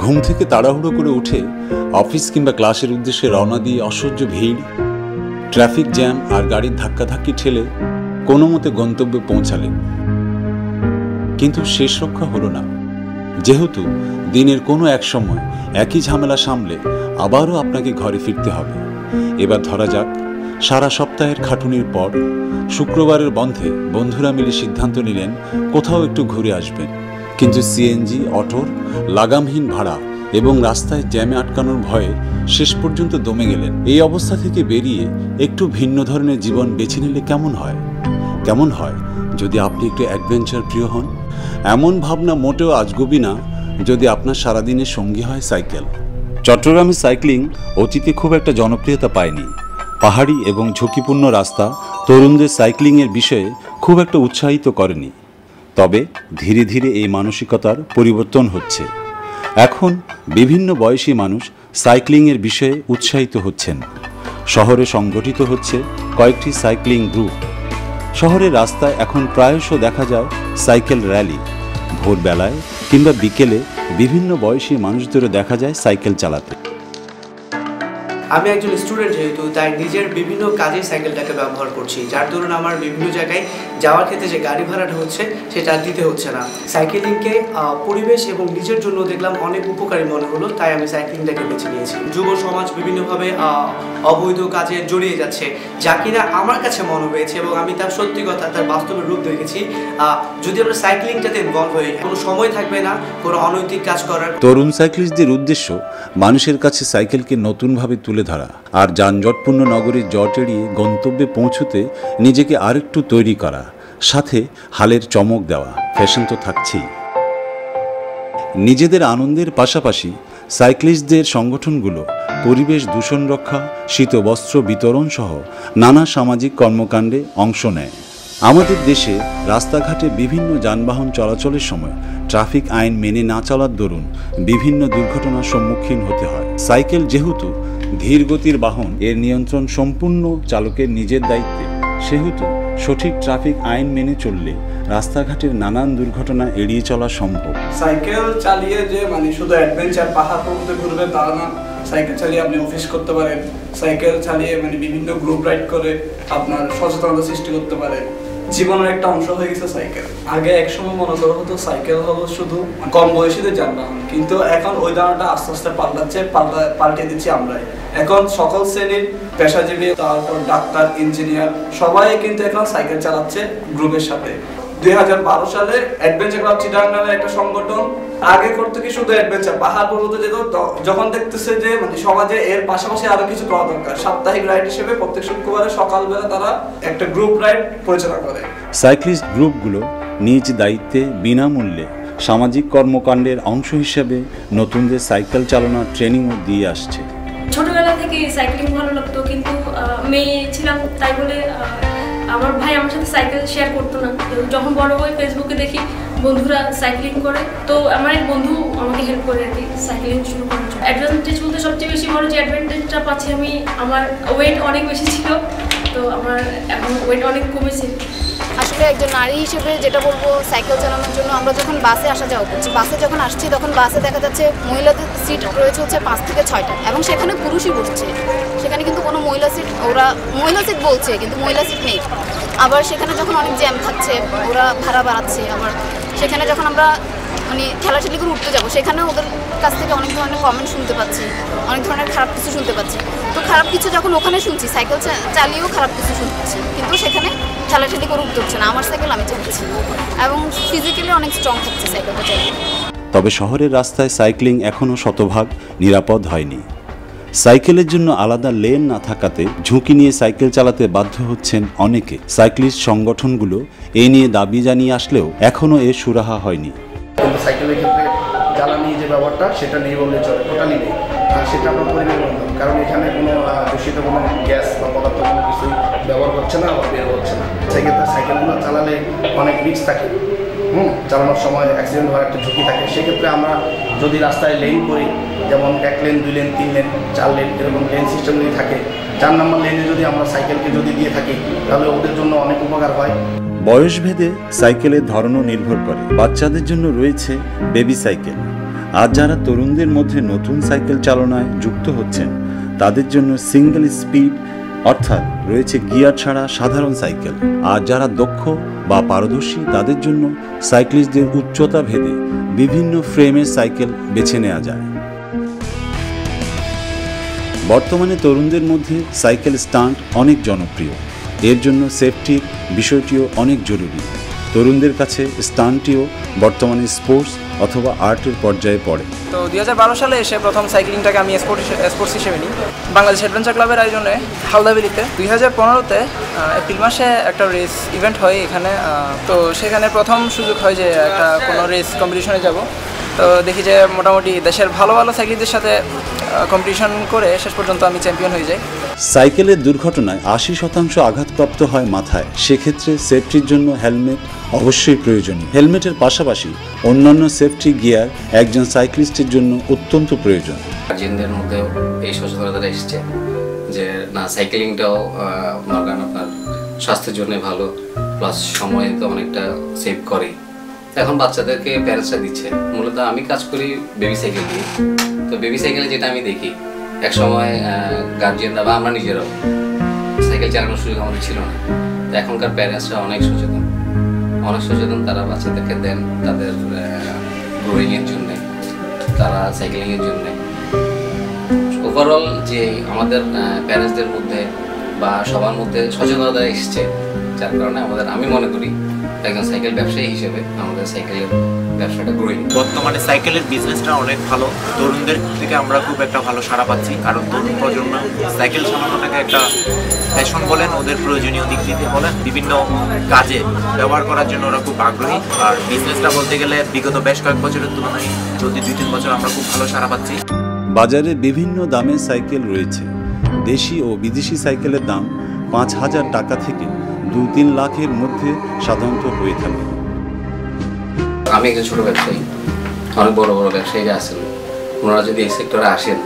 ঘুম থেকে তাড়াহুড়ো করে উঠে অফিস কিংবা ক্লাসের উদ্দেশ্যে রওনা দিয়ে অসহ্য ভিড়, ট্রাফিক জ্যাম আর গাড়ির ধাক্কাধাক্কি ঠেলে কোনো মতে গন্তব্যে পৌঁছালেন। কিন্তু শেষ রক্ষা হলো না, যেহেতু দিনের কোনো এক সময় একই ঝামেলা সামলে আবারও আপনাকে ঘরে ফিরতে হবে। এবার ধরা যাক, সারা সপ্তাহের খাটুনির পর শুক্রবারের বন্ধে বন্ধুরা মিলে সিদ্ধান্ত নিলেন কোথাও একটু ঘুরে আসবেন। কিন্তু সিএনজি, অটোর লাগামহীন ভাড়া এবং রাস্তায় জ্যামে আটকানোর ভয়ে শেষ পর্যন্ত দমে গেলেন। এই অবস্থা থেকে বেরিয়ে একটু ভিন্ন ধরনের জীবন বেছে নিলে কেমন হয় যদি আপনি একটু অ্যাডভেঞ্চার প্রিয় হন? এমন ভাবনা মোটেও আজগুবি না যদি আপনার সারাদিনের সঙ্গী হয় সাইকেল। চট্টগ্রামে সাইক্লিং অতীতে খুব একটা জনপ্রিয়তা পায়নি। পাহাড়ি এবং ঝুঁকিপূর্ণ রাস্তা তরুণদের সাইক্লিংয়ের বিষয়ে খুব একটা উৎসাহিত করেনি। তবে ধীরে ধীরে এই মানসিকতার পরিবর্তন হচ্ছে। এখন বিভিন্ন বয়সী মানুষ সাইক্লিংয়ের বিষয়ে উৎসাহিত হচ্ছেন। শহরে সংগঠিত হচ্ছে কয়েকটি সাইক্লিং গ্রুপ। শহরের রাস্তায় এখন প্রায়শ দেখা যায় সাইকেল র্যালি। ভোরবেলায় কিংবা বিকেলে বিভিন্ন বয়সী মানুষদেরও দেখা যায় সাইকেল চালাতে। আমি একজন স্টুডেন্ট, যেহেতু তাই নিজের বিভিন্ন কাজে সাইকেলটাকে ব্যবহার করছি, যার দরুন আমার বিভিন্ন জায়গায় যাওয়ার ক্ষেত্রে যে গাড়ি ভাড়াটা হচ্ছে সেটা দিতে হচ্ছে না। সাইকেলিংকে পরিবেশ এবং নিজের জন্য দেখলাম অনেক উপকারী মনে হলো, তাই আমি সাইক্লিংটাকে বেছে নিয়েছি। যুব সমাজ বিভিন্নভাবে অবৈধ কাজে জড়িয়ে যাচ্ছে, যা কিনা আমার কাছে মনে হয়েছে এবং আমি তার সত্যি কথা, তার বাস্তবের রূপ দেখেছি। যদি আমরা সাইক্লিংটাতে ইনভলভ হই, কোনো সময় থাকবে না কোনো অনৈতিক কাজ করার। তরুণ সাইক্লিস্টদের উদ্দেশ্য মানুষের কাছে সাইকেলকে নতুনভাবে তুলে ধরা আর যানজটপূর্ণ নগরীর জট এড়িয়ে গন্তব্যে পৌঁছতে নিজেকে আরেকটু তৈরি করা, সাথে হালের চমক দেওয়া। ফ্যাশন তো থাকছেই। নিজেদের আনন্দের পাশাপাশি সাইক্লিস্টদের সংগঠনগুলো পরিবেশ দূষণ রক্ষা, শীতবস্ত্র বিতরণ সহ নানা সামাজিক কর্মকাণ্ডে অংশ নেয়। আমাদের দেশে রাস্তাঘাটে বিভিন্ন যানবাহন চলাচলের সময় ট্রাফিক আইন মেনে না চলার দরুন বিভিন্ন দুর্ঘটনার সম্মুখীন হতে হয়। সাইকেল যেহেতু ধীর গতির বাহন, এর নিয়ন্ত্রণ সম্পূর্ণ চালকের নিজের দায়িত্বে, সেহেতু সঠিক ট্রাফিক আইন মেনে চললে রাস্তাঘাটের নানান দুর্ঘটনা এড়িয়ে চলা সম্ভব। সাইকেল চালিয়ে যে শুধু অ্যাডভেঞ্চার পাহাড় পর্বতে ঘুরবে তা না, সাইকেল চালিয়ে আপনি অফিস করতে পারেন। সাইকেল চালিয়ে বিভিন্ন গ্রুপ রাইড করে আপনার সচেতনতা সৃষ্টি করতে পারেন। জীবনের একটা অংশ হয়ে গেছে সাইকেল। আগে একসময় মনে করা হতো সাইকেল হলো শুধু কম বয়সীদের যানবাহন, কিন্তু এখন ওই ধারণাটা আস্তে আস্তে পাল্টে দিচ্ছি আমরাই। এখন সকল শ্রেণীর পেশাজীবী, তারপর ডাক্তার, ইঞ্জিনিয়ার সবাই কিন্তু এখন সাইকেল চালাচ্ছে গ্রুপের সাথে। 2012 সালে অ্যাডভেঞ্চার ক্লাব চিটাগাং নামের একটা সংগঠন আগে করতে কি শুধু অ্যাডভেঞ্চার পাহাড় পর্বতে যেত, যখন দেখতেছে যে সমাজে এর পাশাপাশি আরো কিছু করা দরকার, সাপ্তাহিক রাইড হিসেবে প্রত্যেক শুক্রবারে সকালবেলা তারা একটা গ্রুপ রাইড পরিচালনা করে। সাইক্লিস্ট গ্রুপগুলো নিজ দায়িত্বে বিনামূল্যে সামাজিক কর্মকাণ্ডের অংশ হিসেবে নতুনদের সাইকেল চালানোর ট্রেনিংও দিয়ে আসছে। ছোটবেলা থেকে সাইক্লিং ভালো লাগতো, কিন্তু মেয়ে ছিলাম তাই বলে আমার ভাই আমার সাথে সাইকেল শেয়ার করতো না। যখন বড় হয়ে ফেসবুকে দেখি বন্ধুরা সাইক্লিং করে, তো আমার এক বন্ধু আমাকে হেল্প করে আর কি সাইক্লিং শুরু করার জন্য। অ্যাডভান্টেজ বলতে সবচেয়ে বেশি বড় যে অ্যাডভান্টেজটা পাচ্ছি আমি, আমার ওয়েট অনেক বেশি ছিল, তো আমার এখন ওয়েট অনেক কমেছে। আসলে একজন নারী হিসেবে যেটা বলবো, সাইকেল চালানোর জন্য আমরা যখন বাসে আসা যাওয়া করছি, বাসে যখন আসছি তখন বাসে দেখা যাচ্ছে মহিলাদের সিট রয়েছে হচ্ছে 5 থেকে 6টা, এবং সেখানে পুরুষই বসছে। সেখানে কিন্তু কোনো মহিলা সিট, ওরা মহিলা সিট বলছে কিন্তু মহিলা সিট নেই। আবার সেখানে যখন অনেক জ্যাম থাকছে, ওরা ভাড়া বাড়াচ্ছে। আবার সেখানে যখন আমরা ঠেলাঠেলি করে উঠতে যাবো, সেখানে ওদের কাছ থেকে অনেক ধরনের কমেন্ট শুনতে পাচ্ছি, অনেক ধরনের খারাপ কিছু শুনতে পাচ্ছি। তো খারাপ কিছু যখন ওখানে শুনছি, সাইকেল চালিয়েও খারাপ কিছু শুনছি, কিন্তু সেখানে ঠেলাঠেলি করে উঠতে হচ্ছে না। আমার সাইকেল আমি চালাচ্ছি এবং ফিজিক্যালি অনেক স্ট্রং থাকছে সাইকেলটা চালিয়ে। তবে শহরের রাস্তায় সাইক্লিং এখনও শতভাগ নিরাপদ হয়নি। সাইকেলের জন্য আলাদা লেন না থাকাতে ঝুঁকি নিয়ে সাইকেল চালাতে বাধ্য হচ্ছেন অনেকে। সাইক্লিস্ট সংগঠনগুলো এ নিয়ে দাবি জানিয়ে আসলেও এখনও এর সুরাহা হয়নি। সাইকেলের ক্ষেত্রে জ্বালানি যে ব্যবহারটা সেটা নেই বললে চলে, টোটালি নেই। আর সেটা আমরা পরিবেশ বান্ধব, কারণ এখানে কোনো দূষিত কোনো গ্যাস বা পদার্থ কোনো কিছুই ব্যবহার করছে না বা বের হচ্ছে না। সেক্ষেত্রে সাইকেলগুলো চালালে অনেক রিস্ক থাকে, চালানোর সময় অ্যাক্সিডেন্ট হওয়ার একটা ঝুঁকি থাকে। সেক্ষেত্রে আমরা যদি রাস্তায় লেন করি, যেমন 1 লেন, 2 লেন, 3 লেন, 4 লেন, এরকম লেন সিস্টেম যদি থাকে, 4 নম্বর লেনে যদি আমরা সাইকেলকে যদি দিয়ে থাকি, তাহলে ওদের জন্য অনেক উপকার হয়। বয়সভেদে সাইকেলের ধরনও নির্ভর করে। বাচ্চাদের জন্য রয়েছে বেবি সাইকেল, আর যারা তরুণদের মধ্যে নতুন সাইকেল চালনায় যুক্ত হচ্ছেন তাদের জন্য সিঙ্গেল স্পিড অর্থাৎ রয়েছে গিয়ার ছাড়া সাধারণ সাইকেল। আর যারা দক্ষ বা পারদর্শী তাদের জন্য সাইক্লিস্টদের উচ্চতা ভেদে বিভিন্ন ফ্রেমের সাইকেল বেছে নেওয়া যায়। বর্তমানে তরুণদের মধ্যে সাইকেল স্টান্ট অনেক জনপ্রিয়। এর জন্য সেফটির বিষয়টিও অনেক জরুরি। তরুণদের কাছে স্টান্টটিও বর্তমানে স্পোর্টস অথবা আর্টের পর্যায়ে পড়ে। তো 2012 সালে এসে প্রথম সাইক্লিংটাকে আমি স্পোর্টস হিসেবে নিই বাংলাদেশ অ্যাডভেঞ্চার ক্লাবের আয়োজনে হালদাবিলিতে। 2015-তে এপ্রিল মাসে একটা রেস ইভেন্ট হয় এখানে। তো সেখানে প্রথম সুযোগ হয় যে একটা কোনো রেস কম্পিটিশনে যাব। তো দেখি যে মোটামুটি দেশের ভালো ভালো সাইক্লিস্টদের সাথে কম্পিটিশন করে শেষ পর্যন্ত আমি চ্যাম্পিয়ন হয়ে যাই। সাইকেলের দুর্ঘটনায় 80% আঘাতপ্রাপ্ত হয় মাথায়। সেক্ষেত্রে সেফটির জন্য হেলমেট অবশ্যই প্রয়োজনীয়। হেলমেটের পাশাপাশি অন্যান্য সেফটি গিয়ার একজন সাইক্লিস্টের জন্য অত্যন্ত প্রয়োজন। গার্জিয়ানদের মধ্যেও এই সচেতনতা এসছে যে না, সাইকেলিংটাও আপনার স্বাস্থ্যের জন্য ভালো, প্লাস সময় তো অনেকটা সেভ করে। এখন বাচ্চাদেরকে প্যারেন্টসরা দিচ্ছে। মূলত আমি কাজ করি বেবি সাইকেল দিয়ে। তো বেবি সাইকেলে যেটা আমি দেখি, এক সময় গার্জিয়ানরা বা আমরা নিজেরাও সাইকেল চালানোর সুযোগ আমাদের ছিল না। তো এখনকার প্যারেন্টসরা অনেক সচেতন। তারা বাচ্চাদেরকে দেন তাদের গ্রোয়িংয়ের জন্যে, তারা সাইকেলিংয়ের জন্যে। ওভারঅল যে আমাদের প্যারেন্টসদের মধ্যে বা সবার মধ্যে সচেতনতা এসছে, যার কারণে আমি মনে করি একজন সাইকেল ব্যবসায়ী হিসেবে আমাদের সাইকেলের ব্যবসাটা গ্রোয়িং। বর্তমানে সাইকেলের বিজনেসটা অনেক ভালো। তরুণদের থেকে আমরা খুব একটা ভালো সাড়া পাচ্ছি, কারণ তরুণ প্রজন্ম সাইকেল চালানোটাকে একটা ফ্যাশন বলেন, ওদের প্রয়োজনীয় দিক থেকে বলেন, বিভিন্ন কাজে ব্যবহার করার জন্য ওরা খুব আগ্রহী। আর বিজনেসটা বলতে গেলে বিগত বেশ কয়েক বছরের তুলনায় চলতি 2-3 বছর আমরা খুব ভালো সাড়া পাচ্ছি। বাজারে বিভিন্ন দামের সাইকেল রয়েছে। দেশি ও বিদেশি সাইকেলের দাম 5,000 টাকা থেকে 2-3 লাখের মধ্যে সাধারণত হয়ে থাকে। আমি একজন ছোট ব্যবসায়ী, অনেক বড় বড় ব্যবসায়ীরা আছেন। ওনারা যদি এই সেক্টরে আসেন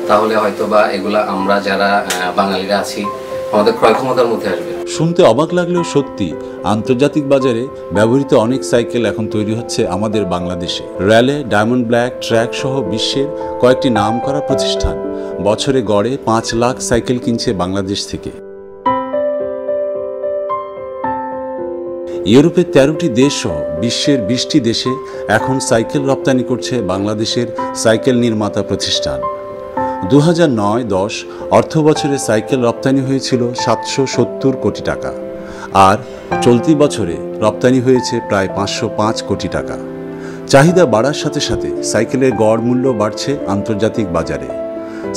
তাহলে হয়তো বা এগুলা আমরা যারা বাঙালিরা আছি আমাদের ক্রয় ক্ষমতার মধ্যে আসবে। শুনতে অবাক লাগলেও সত্যি, আন্তর্জাতিক বাজারে ব্যবহৃত অনেক সাইকেল এখন তৈরি হচ্ছে আমাদের বাংলাদেশে। র্যালে, ডায়মন্ড ব্ল্যাক, ট্র্যাক সহ বিশ্বের কয়েকটি নামকরা প্রতিষ্ঠান বছরে গড়ে 5 লাখ সাইকেল কিনছে বাংলাদেশ থেকে। ইউরোপের 13টি দেশ সহ বিশ্বের 20টি দেশে এখন সাইকেল রপ্তানি করছে বাংলাদেশের সাইকেল নির্মাতা প্রতিষ্ঠান। 2009-10 অর্থ বছরে সাইকেল রপ্তানি হয়েছিল 770 কোটি টাকা, আর চলতি বছরে রপ্তানি হয়েছে প্রায় 505 কোটি টাকা। চাহিদা বাড়ার সাথে সাথে সাইকেলের গড় মূল্য বাড়ছে আন্তর্জাতিক বাজারে।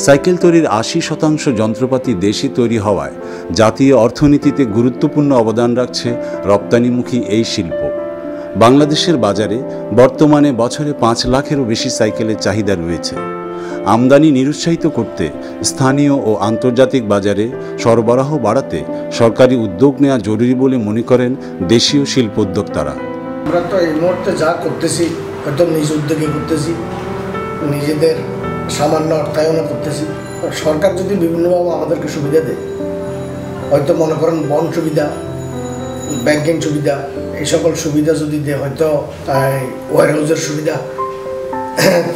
সাইকেল তৈরির 80% যন্ত্রপাতি দেশি তৈরি হওয়ায় জাতীয় অর্থনীতিতে গুরুত্বপূর্ণ অবদান রাখছে রপ্তানিমুখী এই শিল্প। বাংলাদেশের বাজারে বর্তমানে বছরে 5 লাখেরও বেশি সাইকেলের চাহিদা রয়েছে। আমদানি নিরুৎসাহিত করতে স্থানীয় ও আন্তর্জাতিক বাজারে সরবরাহ বাড়াতে সরকারি উদ্যোগ নেওয়া জরুরি বলে মনে করেন দেশীয় শিল্প উদ্যোক্তারা। আমরা তো এই মুহূর্তে যা করতেছি হয়তো নিজ উদ্যোগে করতেছি, নিজেদের সামান্য অর্থায়নও করতেছি। সরকার যদি বিভিন্নভাবে আমাদেরকে সুবিধা দেয়, হয়তো মনে করেন বন্ড সুবিধা, ব্যাংকিং সুবিধা, এই সকল সুবিধা যদি দেয়, হয়তো ওয়ারহাউসের সুবিধা,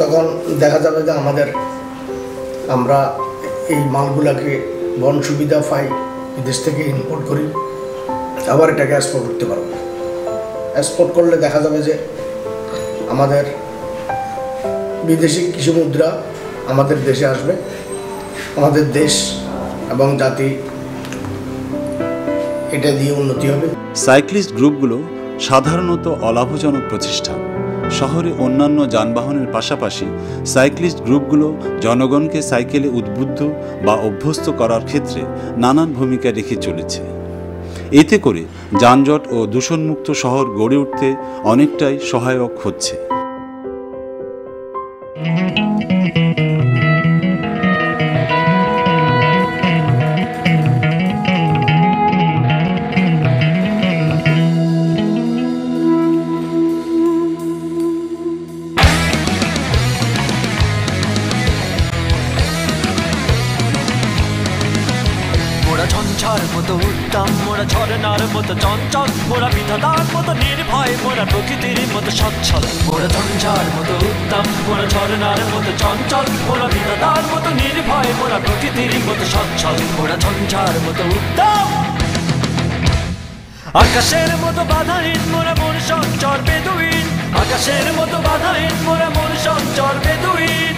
তখন দেখা যাবে যে আমরা এই মালগুলাকে বন্ড সুবিধা পাই, বিদেশ থেকে ইম্পোর্ট করি, আবার এটাকে এক্সপোর্ট করতে পারবো। এক্সপোর্ট করলে দেখা যাবে যে আমাদের বিদেশি কিছু মুদ্রা আমাদের দেশে আসবে, আমাদের দেশ এবং জাতি এটা দিয়ে উন্নতি হবে। সাইক্লিস্ট গ্রুপগুলো সাধারণত অলাভজনক প্রতিষ্ঠান। শহরে অন্যান্য যানবাহনের পাশাপাশি সাইক্লিস্ট গ্রুপগুলো জনগণকে সাইকেলে উদ্বুদ্ধ বা অভ্যস্ত করার ক্ষেত্রে নানান ভূমিকা রেখে চলেছে। এতে করে যানজট ও দূষণমুক্ত শহর গড়ে উঠতে অনেকটাই সহায়ক হচ্ছে।我的创 ঝঞ্ঝার মতো উত্তম, মোরা ঝরনার মতো চঞ্চল, মোরা বিধাতার মতো নির্ভয়, মোরা প্রকৃতির মতো সচ্ছল। মোরা ঝঞ্ঝার মতো উত্তম, মোরা ঝরনার মতো চঞ্চল, মোরা বিধাতার মতো নির্ভয়, মোরা প্রকৃতির মতো সচ্ছল। মোরা ঝঞ্ঝার মতো উত্তম, আকাশের মতো বাধাহীন, মোরা মন সঞ্চর বেদুইন। আকাশের মতো বাধাহীন, মোরা মন সঞ্চর বেদুইন।